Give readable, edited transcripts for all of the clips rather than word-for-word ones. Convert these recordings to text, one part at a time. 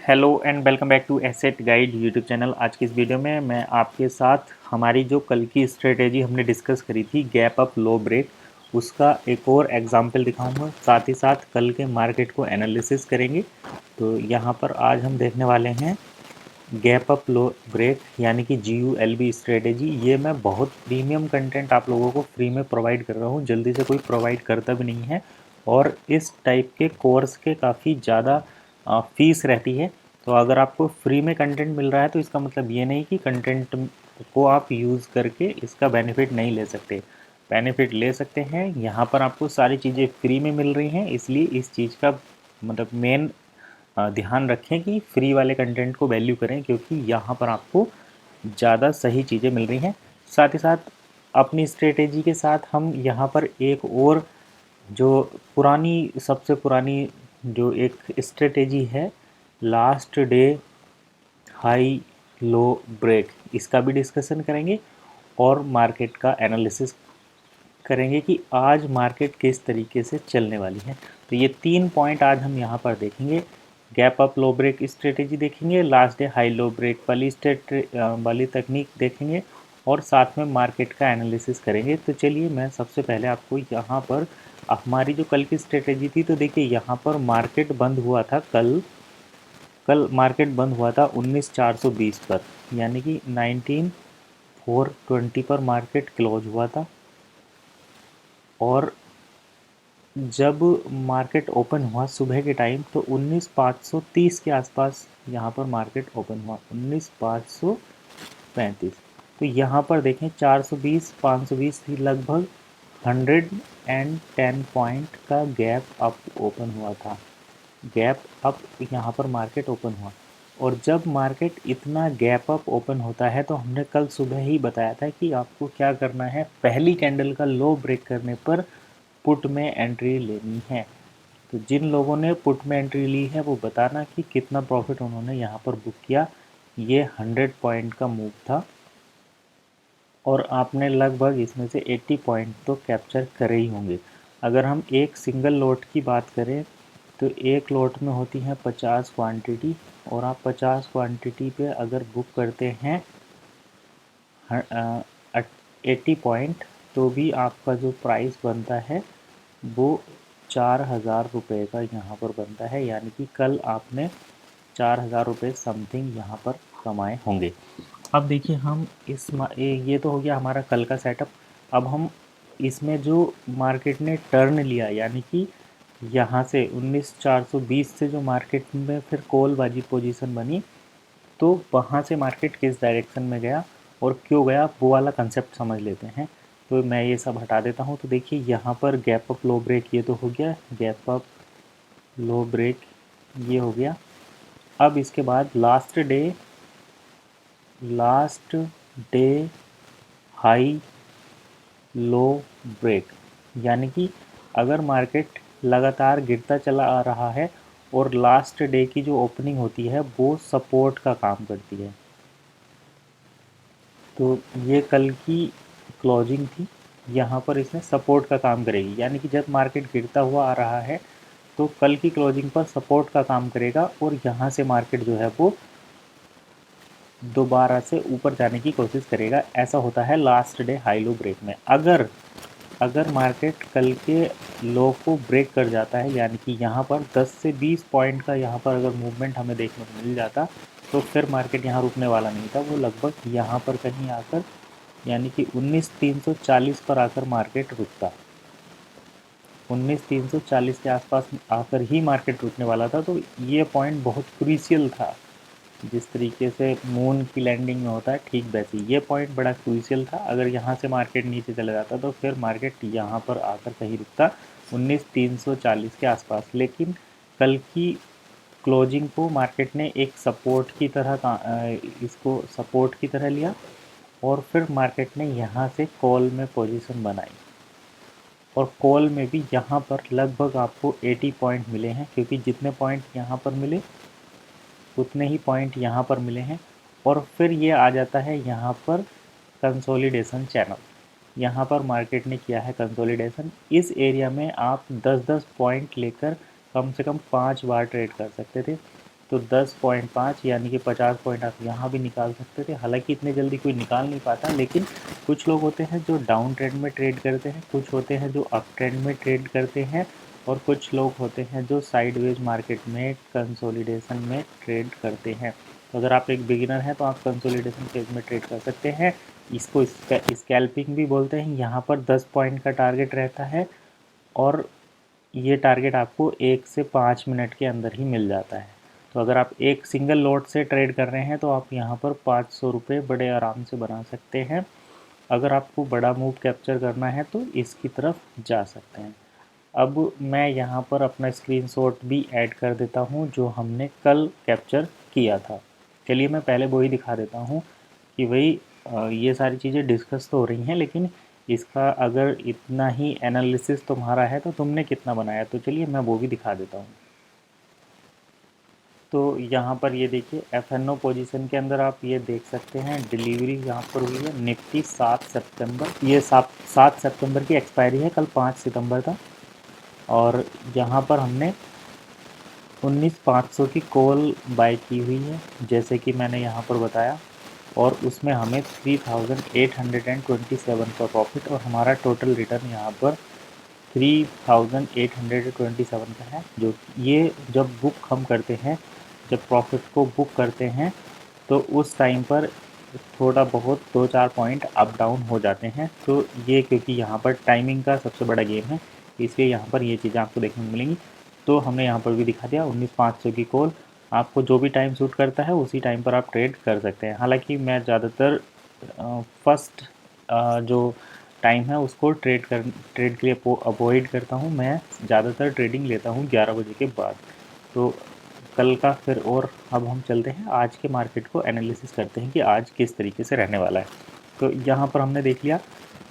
Hello and welcome back to Asset Guide YouTube channel. आज की इस वीडियो में मैं आपके साथ हमारी जो कल की स्ट्रेटेजी हमने डिस्कस करी थी गैप अप लो ब्रेक, उसका एक और एग्जांपल दिखाऊंगा। साथ ही साथ कल के मार्केट को एनालिसिस करेंगे। तो यहाँ पर आज हम देखने वाले हैं गैप अप लो ब्रेक यानी कि GULB स्ट्रेटेजी। ये मैं बहुत प्रीमियम कंटेंट आप लोगों को फ्री में प्रोवाइड कर रहा हूँ, जल्दी से कोई प्रोवाइड करता भी नहीं है। और इस टाइप के कोर्स के काफ़ी ज़्यादा फीस रहती है। तो अगर आपको फ्री में कंटेंट मिल रहा है तो इसका मतलब ये नहीं कि कंटेंट को आप यूज़ करके इसका बेनिफिट नहीं ले सकते। बेनिफिट ले सकते हैं। यहाँ पर आपको सारी चीज़ें फ्री में मिल रही हैं, इसलिए इस चीज़ का मतलब मेन ध्यान रखें कि फ्री वाले कंटेंट को वैल्यू करें, क्योंकि यहाँ पर आपको ज़्यादा सही चीज़ें मिल रही हैं। साथ ही साथ अपनी स्ट्रेटेजी के साथ हम यहाँ पर एक और जो सबसे पुरानी जो एक स्ट्रेटेजी है, last day high low break, इसका भी डिस्कशन करेंगे और मार्केट का एनालिसिस करेंगे कि आज मार्केट किस तरीके से चलने वाली है। तो ये 3 पॉइंट आज हम यहाँ पर देखेंगे। Gap up low break strategy देखेंगे, last day high low break वाली तकनीक देखेंगे और साथ में मार्केट का एनालिसिस करेंगे। तो चलिए मैं सबसे पहले आपको यहाँ पर हमारी जो कल की स्ट्रेटेजी थी, तो देखिए यहाँ पर मार्केट बंद हुआ था कल मार्केट बंद हुआ था 19,420 पर, यानी कि 19,420 पर मार्केट क्लोज हुआ था। और जब मार्केट ओपन हुआ सुबह के टाइम तो 19,530 के आसपास यहाँ पर मार्केट ओपन हुआ, 19,535। तो यहाँ पर देखें 420 520 थी, लगभग 110 पॉइंट का गैप अप ओपन हुआ था। गैप अप यहाँ पर मार्केट ओपन हुआ। और जब मार्केट इतना गैप अप ओपन होता है तो हमने कल सुबह ही बताया था कि आपको क्या करना है, पहली कैंडल का लो ब्रेक करने पर पुट में एंट्री लेनी है। तो जिन लोगों ने पुट में एंट्री ली है वो बताना कि कितना प्रॉफिट उन्होंने यहाँ पर बुक किया। ये 100 पॉइंट का मूव था और आपने लगभग इसमें से 80 पॉइंट तो कैप्चर करे ही होंगे। अगर हम एक सिंगल लॉट की बात करें तो एक लॉट में होती है 50 क्वांटिटी, और आप 50 क्वांटिटी पे अगर बुक करते हैं 80 पॉइंट, तो भी आपका जो प्राइस बनता है वो 4,000 रुपये का यहाँ पर बनता है। यानी कि कल आपने 4,000 रुपये समथिंग यहाँ पर कमाए होंगे। अब देखिए हम ये तो हो गया हमारा कल का सेटअप। अब हम इसमें जो मार्केट ने टर्न लिया, यानी कि यहाँ से 19,420 से जो मार्केट में फिर कॉल बाजी पोजीशन बनी, तो वहाँ से मार्केट किस डायरेक्शन में गया और क्यों गया, वो वाला कंसेप्ट समझ लेते हैं। तो मैं ये सब हटा देता हूँ। तो देखिए यहाँ पर गैप अप लो ब्रेक ये तो हो गया, गैप अप लो ब्रेक ये हो गया। अब इसके बाद last day high low break, यानी कि अगर मार्केट लगातार गिरता चला आ रहा है और लास्ट डे की जो ओपनिंग होती है वो सपोर्ट का काम करती है। तो ये कल की क्लोजिंग थी, यहाँ पर इसने सपोर्ट का काम करेगी। यानी कि जब मार्केट गिरता हुआ आ रहा है तो कल की क्लोजिंग पर सपोर्ट का काम करेगा और यहाँ से मार्केट जो है वो दोबारा से ऊपर जाने की कोशिश करेगा। ऐसा होता है last day high low break में। अगर मार्केट कल के लो को ब्रेक कर जाता है, यानी कि यहाँ पर 10 से 20 पॉइंट का यहाँ पर अगर मूवमेंट हमें देखने को मिल जाता, तो फिर मार्केट यहाँ रुकने वाला नहीं था। वो लगभग यहाँ पर कहीं आकर, यानी कि 19,340 पर आकर मार्केट रुकता, 19,340 के आसपास आकर ही मार्केट रुकने वाला था। तो ये पॉइंट बहुत क्रूशियल था। जिस तरीके से मून की लैंडिंग में होता है, ठीक वैसे ये पॉइंट बड़ा क्रूशियल था। अगर यहाँ से मार्केट नीचे चला जाता तो फिर मार्केट यहाँ पर आकर कहीं रुकता 19,340 के आसपास। लेकिन कल की क्लोजिंग को मार्केट ने एक सपोर्ट की तरह इसको सपोर्ट की तरह लिया और फिर मार्केट ने यहाँ से कॉल में पोजीशन बनाई। और कॉल में भी यहाँ पर लगभग आपको 80 पॉइंट मिले हैं, क्योंकि जितने पॉइंट यहाँ पर मिले उतने ही पॉइंट यहाँ पर मिले हैं। और फिर ये आ जाता है यहाँ पर कंसोलिडेशन चैनल। यहाँ पर मार्केट ने किया है कंसोलिडेशन। इस एरिया में आप 10-10 पॉइंट लेकर कम से कम 5 बार ट्रेड कर सकते थे। तो 10.5 यानी कि 50 पॉइंट आप यहाँ भी निकाल सकते थे। हालांकि इतने जल्दी कोई निकाल नहीं पाता, लेकिन कुछ लोग होते हैं जो डाउन ट्रेंड में ट्रेड करते हैं, कुछ होते हैं जो अप ट्रेंड में ट्रेड करते हैं, और कुछ लोग होते हैं जो साइडवेज मार्केट में कंसोलिडेशन में ट्रेड करते हैं। तो अगर आप एक बिगिनर हैं तो आप कंसोलिडेशन फेज में ट्रेड कर सकते हैं। इसको स्कैल्पिंग भी बोलते हैं। यहाँ पर 10 पॉइंट का टारगेट रहता है और ये टारगेट आपको 1 से 5 मिनट के अंदर ही मिल जाता है। तो अगर आप एक सिंगल लॉट से ट्रेड कर रहे हैं तो आप यहाँ पर 500 रुपये बड़े आराम से बना सकते हैं। अगर आपको बड़ा मूव कैप्चर करना है तो इसकी तरफ जा सकते हैं। अब मैं यहाँ पर अपना स्क्रीनशॉट भी ऐड कर देता हूँ जो हमने कल कैप्चर किया था। चलिए मैं पहले वही दिखा देता हूँ कि भाई ये सारी चीज़ें डिस्कस तो हो रही हैं, लेकिन इसका अगर इतना ही एनालिसिस तुम्हारा है तो तुमने कितना बनाया। तो चलिए मैं वो भी दिखा देता हूँ। तो यहाँ पर ये देखिए FNO पोजीशन के अंदर आप ये देख सकते हैं डिलीवरी यहाँ पर हुई है निफ्टी 7 सितंबर। ये 7 सितंबर की एक्सपायरी है, कल 5 सितंबर था। और यहाँ पर हमने 19,500 की कॉल बाय की हुई है जैसे कि मैंने यहाँ पर बताया, और उसमें हमें 3,827 का प्रॉफिट और हमारा टोटल रिटर्न यहाँ पर 3,827 का है। जो ये जब बुक हम करते हैं, जब प्रॉफिट को बुक करते हैं तो उस टाइम पर थोड़ा बहुत 2-4 पॉइंट अप डाउन हो जाते हैं। तो ये क्योंकि यहाँ पर टाइमिंग का सबसे बड़ा गेम है, इसलिए यहाँ पर ये चीज़ें आपको देखने को मिलेंगी। तो हमने यहाँ पर भी दिखा दिया 19,500 की कॉल। आपको जो भी टाइम सूट करता है उसी टाइम पर आप ट्रेड कर सकते हैं। हालांकि मैं ज़्यादातर फर्स्ट जो टाइम है उसको ट्रेड के लिए अवॉइड करता हूँ। मैं ज़्यादातर ट्रेडिंग लेता हूँ 11 बजे के बाद। तो कल का फिर, और अब हम चलते हैं आज के मार्केट को एनालिसिस करते हैं कि आज किस तरीके से रहने वाला है। तो यहाँ पर हमने देख लिया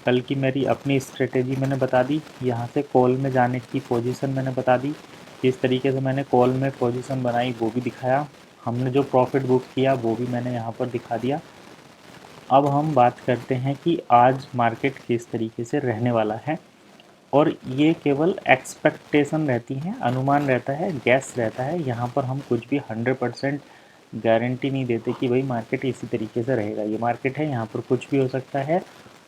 कल की मेरी अपनी स्ट्रेटेजी मैंने बता दी, यहाँ से कॉल में जाने की पोजीशन मैंने बता दी, किस तरीके से मैंने कॉल में पोजीशन बनाई वो भी दिखाया, हमने जो प्रॉफिट बुक किया वो भी मैंने यहाँ पर दिखा दिया। अब हम बात करते हैं कि आज मार्केट किस तरीके से रहने वाला है, और ये केवल एक्सपेक्टेशन रहती हैं, अनुमान रहता है, गैस रहता है। यहाँ पर हम कुछ भी 100% गारंटी नहीं देते कि भाई मार्केट इसी तरीके से रहेगा। ये मार्केट है, यहाँ पर कुछ भी हो सकता है,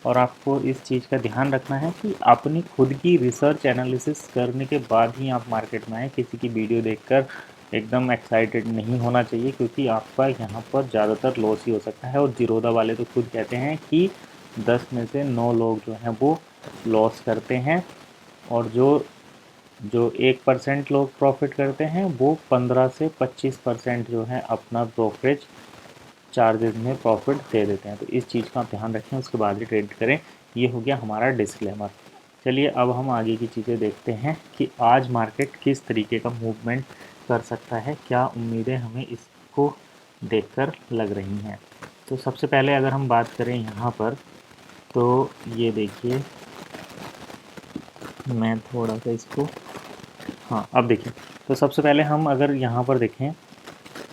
और आपको इस चीज़ का ध्यान रखना है कि अपनी खुद की रिसर्च एनालिसिस करने के बाद ही आप मार्केट में आए। किसी की वीडियो देखकर एकदम एक्साइटेड नहीं होना चाहिए, क्योंकि आपका यहाँ पर ज़्यादातर लॉस ही हो सकता है। और जीरोधा वाले तो खुद कहते हैं कि 10 में से 9 लोग जो हैं वो लॉस करते हैं, और जो जो 1% लोग प्रॉफिट करते हैं वो 15 से 25% जो है अपना ब्रोकरेज चार्जेस में प्रॉफिट दे देते हैं। तो इस चीज़ का आप ध्यान रखें, उसके बाद ही ट्रेड करें। ये हो गया हमारा डिस्क्लेमर। चलिए अब हम आगे की चीज़ें देखते हैं कि आज मार्केट किस तरीके का मूवमेंट कर सकता है, क्या उम्मीदें हमें इसको देखकर लग रही हैं। तो सबसे पहले अगर हम बात करें यहाँ पर, तो ये देखिए मैं थोड़ा सा इसको, हाँ अब देखिए, तो सबसे पहले हम अगर यहाँ पर देखें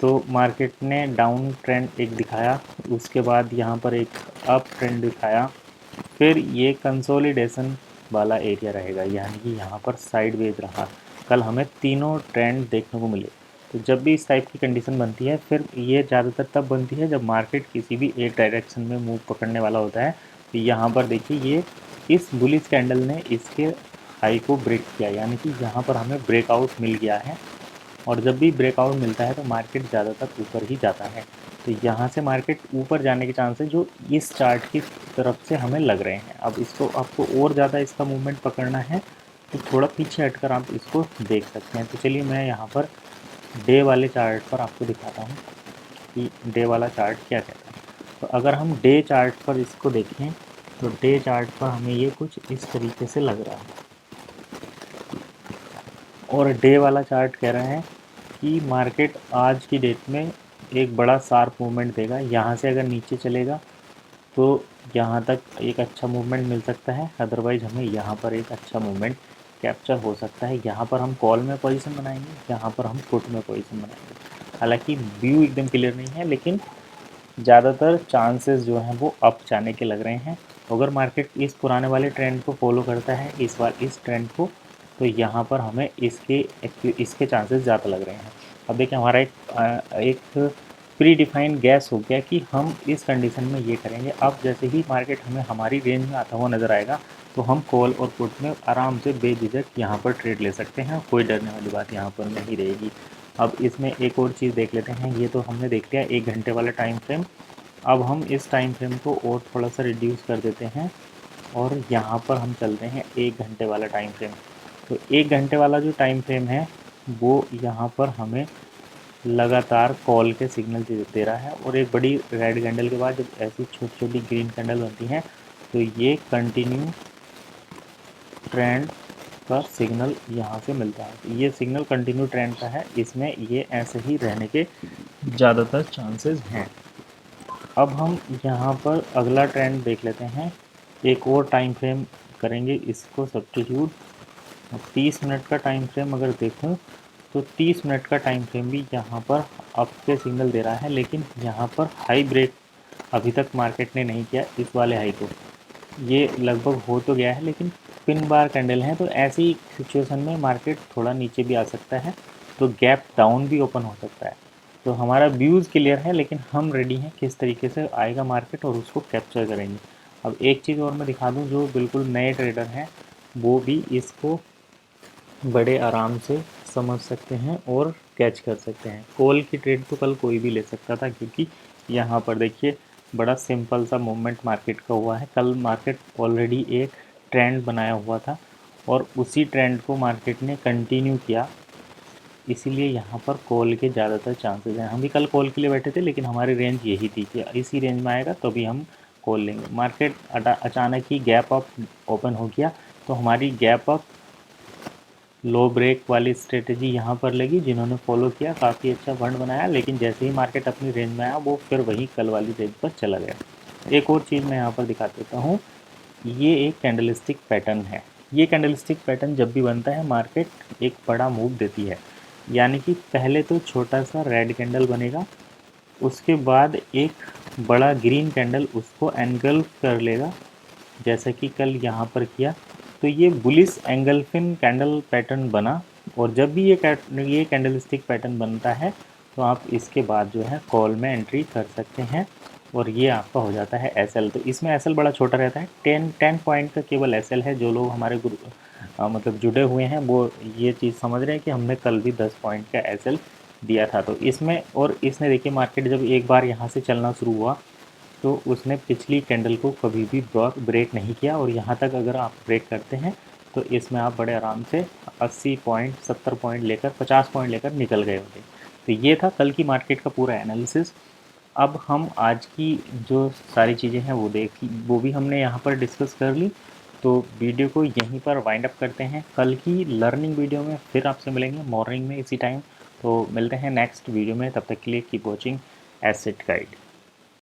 तो मार्केट ने डाउन ट्रेंड एक दिखाया, उसके बाद यहाँ पर एक अप ट्रेंड दिखाया, फिर ये कंसोलिडेशन वाला एरिया रहेगा, यानी कि यहाँ पर साइडवेज रहा। कल हमें तीनों ट्रेंड देखने को मिले। तो जब भी इस टाइप की कंडीशन बनती है, फिर ये ज़्यादातर तब बनती है जब मार्केट किसी भी एक डायरेक्शन में मूव पकड़ने वाला होता है। तो यहाँ पर देखिए ये इस बुलिश कैंडल ने इसके हाई को ब्रेक किया, यानी कि यहाँ पर हमें ब्रेकआउट मिल गया है। और जब भी ब्रेकआउट मिलता है तो मार्केट ज़्यादातर ऊपर ही जाता है। तो यहाँ से मार्केट ऊपर जाने के चांसेस जो इस चार्ट की तरफ से हमें लग रहे हैं। अब इसको आपको और ज़्यादा इसका मूवमेंट पकड़ना है तो थोड़ा पीछे हटकर आप इसको देख सकते हैं। तो चलिए मैं यहाँ पर डे वाले चार्ट पर आपको दिखाता हूँ कि डे वाला चार्ट क्या कहता है। तो अगर हम डे चार्ट पर इसको देखें तो डे चार्ट पर हमें ये कुछ इस तरीके से लग रहा है, और डे वाला चार्ट कह रहा है कि मार्केट आज की डेट में एक बड़ा शार्प मूवमेंट देगा। यहाँ से अगर नीचे चलेगा तो यहाँ तक एक अच्छा मूवमेंट मिल सकता है, अदरवाइज़ हमें यहाँ पर एक अच्छा मूवमेंट कैप्चर हो सकता है। यहाँ पर हम कॉल में पोजीशन बनाएंगे, यहाँ पर हम पुट में पोजीशन बनाएंगे। हालांकि व्यू एकदम क्लियर नहीं है, लेकिन ज़्यादातर चांसेस जो हैं वो अप जाने के लग रहे हैं। अगर मार्केट इस पुराने वाले ट्रेंड को फॉलो करता है इस बार इस ट्रेंड को, तो यहाँ पर हमें इसके चांसेस ज़्यादा लग रहे हैं। अब देखिए हमारा एक प्री डिफाइंड गैस हो गया कि हम इस कंडीशन में ये करेंगे। अब जैसे ही मार्केट हमें हमारी रेंज में आता हुआ नज़र आएगा तो हम कॉल और पुट में आराम से बेझिझक यहाँ पर ट्रेड ले सकते हैं, कोई डरने वाली बात यहाँ पर नहीं रहेगी। अब इसमें एक और चीज़ देख लेते हैं। ये तो हमने देख लिया 1 घंटे वाला टाइम फ्रेम। अब हम इस टाइम फ्रेम को और थोड़ा सा रिड्यूस कर देते हैं और यहाँ पर हम चलते हैं 1 घंटे वाला टाइम फ्रेम। तो 1 घंटे वाला जो टाइम फ्रेम है वो यहाँ पर हमें लगातार कॉल के सिग्नल दे रहा है, और एक बड़ी रेड कैंडल के बाद जब ऐसी छोटी छोटी ग्रीन कैंडल बनती हैं तो ये कंटिन्यू ट्रेंड का सिग्नल यहाँ से मिलता है। ये सिग्नल कंटिन्यू ट्रेंड का है, इसमें ये ऐसे ही रहने के ज़्यादातर चांसेस हैं। अब हम यहाँ पर अगला ट्रेंड देख लेते हैं। एक और टाइम फ्रेम करेंगे इसको सब्स्टिट्यूट। 30 मिनट का टाइम फ्रेम अगर देखूँ तो 30 मिनट का टाइम फ्रेम भी यहाँ पर अप के सिग्नल दे रहा है, लेकिन यहाँ पर हाई ब्रेक अभी तक मार्केट ने नहीं किया इस वाले हाई को। ये लगभग हो तो गया है लेकिन पिन बार कैंडल है, तो ऐसी सिचुएशन में मार्केट थोड़ा नीचे भी आ सकता है, तो गैप डाउन भी ओपन हो सकता है। तो हमारा व्यूज़ क्लियर है, लेकिन हम रेडी हैं किस तरीके से आएगा मार्केट और उसको कैप्चर करेंगे। अब एक चीज़ और मैं दिखा दूं, जो बिल्कुल नए ट्रेडर हैं वो भी इसको बड़े आराम से समझ सकते हैं और कैच कर सकते हैं। कॉल की ट्रेड तो कल कोई भी ले सकता था, क्योंकि यहाँ पर देखिए बड़ा सिंपल सा मूवमेंट मार्केट का हुआ है। कल मार्केट ऑलरेडी एक ट्रेंड बनाया हुआ था और उसी ट्रेंड को मार्केट ने कंटिन्यू किया, इसीलिए यहाँ पर कॉल के ज़्यादातर चांसेस हैं। हम भी कल कॉल के लिए बैठे थे, लेकिन हमारी रेंज यही थी कि इसी रेंज में आएगा तो भी हम कॉल लेंगे। मार्केट अचानक ही गैप अप ओपन हो गया, तो हमारी गैप अप लो ब्रेक वाली स्ट्रेटजी यहाँ पर लगी। जिन्होंने फॉलो किया काफ़ी अच्छा फंड बनाया, लेकिन जैसे ही मार्केट अपनी रेंज में आया वो फिर वही कल वाली रेंज पर चला गया। एक और चीज़ मैं यहाँ पर दिखा देता हूँ। ये एक कैंडलस्टिक पैटर्न है। ये कैंडलस्टिक पैटर्न जब भी बनता है मार्केट एक बड़ा मूव देती है, यानी कि पहले तो छोटा सा रेड कैंडल बनेगा, उसके बाद एक बड़ा ग्रीन कैंडल उसको एनगल्फ कर लेगा, जैसा कि कल यहाँ पर किया। तो ये बुलिश एंगल्फिन कैंडल पैटर्न बना, और जब भी ये कैंडलस्टिक पैटर्न बनता है तो आप इसके बाद जो है कॉल में एंट्री कर सकते हैं, और ये आपका हो जाता है एसएल। तो इसमें एसएल बड़ा छोटा रहता है, 10 पॉइंट का केवल एसएल है। जो लोग हमारे मतलब जुड़े हुए हैं वो ये चीज़ समझ रहे हैं कि हमने कल भी 10 पॉइंट का एसएल दिया था। तो इसमें, और इसने देखिए मार्केट जब एक बार यहाँ से चलना शुरू हुआ तो उसने पिछली कैंडल को कभी भी ब्रेक नहीं किया, और यहाँ तक अगर आप ब्रेक करते हैं तो इसमें आप बड़े आराम से 80 पॉइंट 70 पॉइंट लेकर 50 पॉइंट लेकर निकल गए होते। तो ये था कल की मार्केट का पूरा एनालिसिस। अब हम आज की जो सारी चीज़ें हैं वो भी हमने यहाँ पर डिस्कस कर ली। तो वीडियो को यहीं पर वाइंड अप करते हैं। कल की लर्निंग वीडियो में फिर आपसे मिलेंगे मॉर्निंग में इसी टाइम। तो मिलते हैं नेक्स्ट वीडियो में, तब तक के लिए कीप वॉचिंग एसेट गाइड।